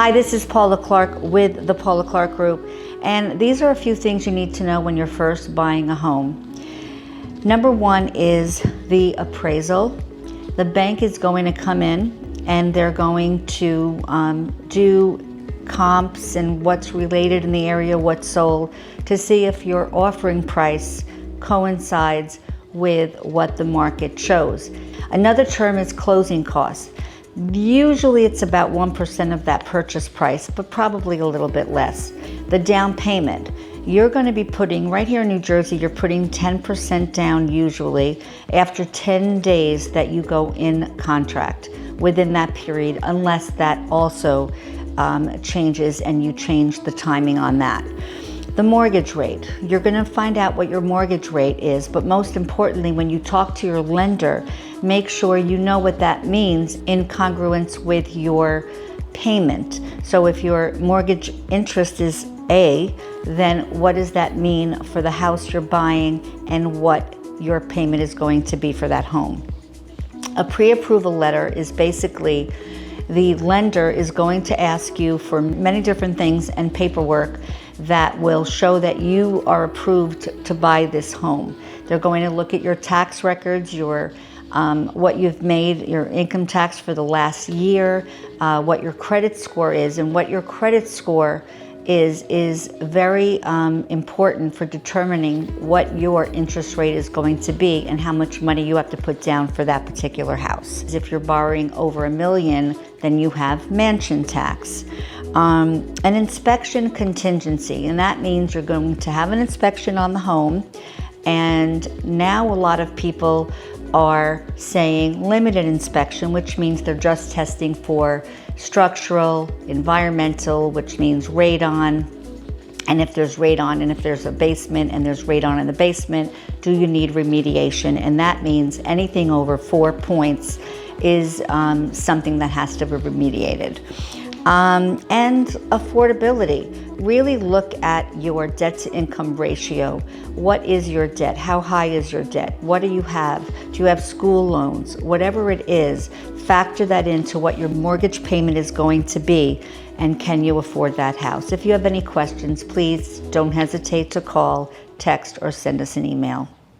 Hi, this is Paula Clark with the Paula Clark Group, and these are a few things you need to know when you're first buying a home. Number one is the appraisal. The bank is going to come in and they're going to do comps and what's related in the area, what's sold, to see if your offering price coincides with what the market shows. Another term is closing costs. Usually it's about 1% of that purchase price, but probably a little bit less. The down payment. You're going to be putting, right here in New Jersey, you're putting 10% down usually after 10 days that you go in contract within that period, unless that also changes and you change the timing on that. The mortgage rate. You're going to find out what your mortgage rate is, but most importantly, when you talk to your lender, make sure you know what that means in congruence with your payment. So if your mortgage interest is A, then what does that mean for the house you're buying and what your payment is going to be for that home? A pre-approval letter is basically the lender is going to ask you for many different things and paperwork that will show that you are approved to buy this home. They're going to look at your tax records, your what you've made, your income tax for the last year, what your credit score is, and what your credit score is very important for determining what your interest rate is going to be and how much money you have to put down for that particular house. If you're borrowing over $1 million, then you have mansion tax. An inspection contingency, and that means you're going to have an inspection on the home, and now a lot of people are saying limited inspection, which means they're just testing for structural, environmental, which means radon. And if there's radon, and if there's a basement and there's radon in the basement, do you need remediation? And that means anything over 4 points is something that has to be remediated. And affordability. Really look at your debt to income ratio. What is your debt? How high is your debt? What do you have? Do you have school loans? Whatever it is, factor that into what your mortgage payment is going to be, and can you afford that house? If you have any questions, please don't hesitate to call, text, or send us an email.